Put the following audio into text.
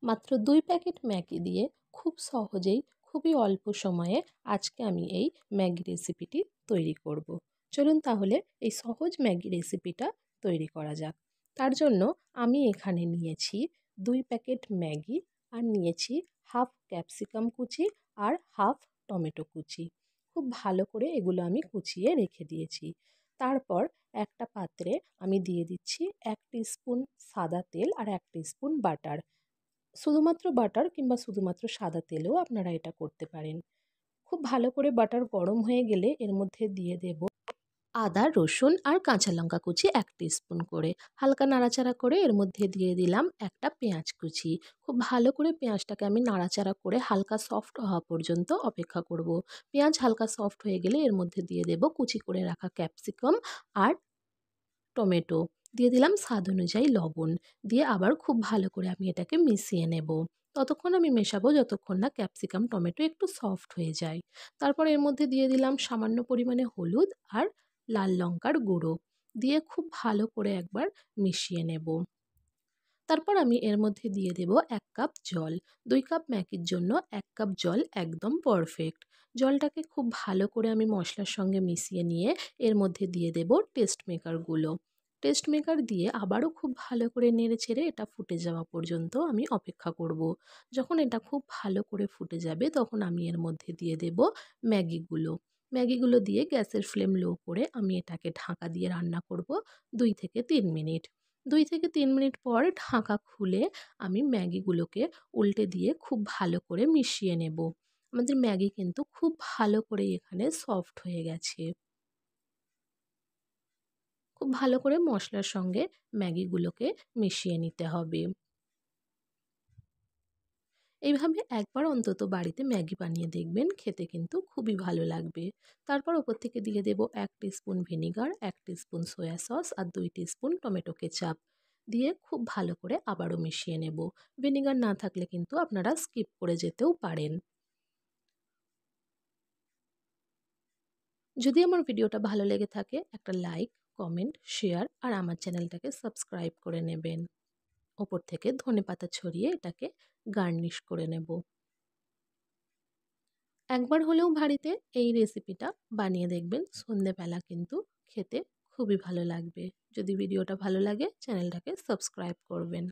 মাত্র ২ packet Maggi দিয়ে খুব সহজেই খুবই অল্প সময়ে আজকে আমি এই ম্যাগি রেসিপিটি তৈরি করব। চলুন তাহলে এই সহজ ম্যাগি রেসিপিটা তৈরি করা যাক। তার জন্য আমি এখানে নিয়েছি ২ প্যাকেট ম্যাগি আর নিয়েছি হাফ ক্যাপসিকাম কুচি আর হাফ টমেটো কুচি। খুব ভালো করে এগুলো আমি কুচিয়ে রেখে দিয়েছি। তারপর একটা পাত্রে আমি দিয়ে দিচ্ছি ১ টিস্পুন সাদা তেল আর ১ টিস্পুন বাটার। শুধুমাত্র বাটার কিংবা শুধুমাত্র সাদা তেলেও আপনারা এটা করতে পারেন। খুব ভালো করে বাটার গরম হয়ে গেলে এর মধ্যে দিয়ে দেব আদা, রসুন আর কাঁচা লঙ্কা কুচি ১ টিস্পুন করে। হালকা নাড়াচাড়া করে এর মধ্যে দিয়ে দিলাম একটা পেঁয়াজ কুচি। খুব ভালো করে পেঁয়াজটাকে আমি নাড়াচাড়া করে হালকা সফট হওয়া পর্যন্ত অপেক্ষা করব। পেঁয়াজ হালকা সফট হয়ে গেলে এর মধ্যে দিয়ে দেব কুচি করে রাখা ক্যাপসিকাম আর টমেটো। দিয়ে দিলাম স্বাদ অনুযায়ী লবণ। দিয়ে আবার খুব ভালো করে আমি এটাকে মিশিয়ে নেব। ততক্ষণ আমি মেশাবো যতক্ষণ না ক্যাপসিকাম টমেটো একটু সফট হয়ে যায়। তারপর এর মধ্যে দিয়ে দিলাম সামান্য পরিমাণে হলুদ আর লাল লঙ্কার গুঁড়ো। দিয়ে খুব ভালো করে একবার মিশিয়ে নেব। তারপর আমি এর মধ্যে দিয়ে দেব ১ কাপ জল। ২ কাপ ম্যাগির জন্য ১ কাপ জল একদম পারফেক্ট। জলটাকে খুব ভালো করে আমি মশলার সঙ্গে মিশিয়ে নিয়ে এর মধ্যে দিয়ে দেব টেস্ট মেকারগুলো। টেস্ট মেকার দিয়ে আবারও খুব ভালো করে নেড়েচেড়ে এটা ফুটে যাওয়া পর্যন্ত আমি অপেক্ষা করব। যখন এটা খুব ভালো করে ফুটে যাবে তখন আমি এর মধ্যে দিয়ে দেব ম্যাগিগুলো। ম্যাগিগুলো দিয়ে গ্যাসের ফ্লেম লো করে আমি এটাকে ঢাকা দিয়ে রান্না করব ২ থেকে ৩ মিনিট। ২ থেকে ৩ মিনিট পর ঢাকা খুলে আমি ম্যাগিগুলোকে উল্টে দিয়ে খুব ভালো করে মিশিয়ে নেব। আমাদের ম্যাগি কিন্তু খুব ভালো করে এখানে সফট হয়ে গেছে। খুব ভালো করে মশলার সঙ্গে ম্যাগিগুলোকে মিশিয়ে নিতে হবে। এইভাবে একবার অন্তত বাড়িতে ম্যাগি বানিয়ে দেখবেন, খেতে কিন্তু খুবই ভালো লাগবে। তারপর ওপর থেকে দিয়ে দেব ১ teaspoon vinegar, ১ teaspoon soya sauce আর ২ টিস্পুন টমেটো কেচাপ। দিয়ে খুব ভালো করে আবারও মিশিয়ে নেব। ভিনিগার না থাকলে কিন্তু আপনারা স্কিপ করে যেতেও পারেন। যদি আমার ভিডিওটা ভালো লেগে থাকে একটা লাইক, কমেন্ট, শেয়ার আর আমার চ্যানেলটাকে সাবস্ক্রাইব করে নেবেন। ওপর থেকে ধনেপাতা ছড়িয়ে এটাকে গার্নিশ করে নেব। একবার হলেও বাড়িতে এই রেসিপিটা বানিয়ে দেখবেন, সন্ধেবেলা কিন্তু খেতে খুবই ভালো লাগবে। যদি ভিডিওটা ভালো লাগে চ্যানেলটাকে সাবস্ক্রাইব করবেন।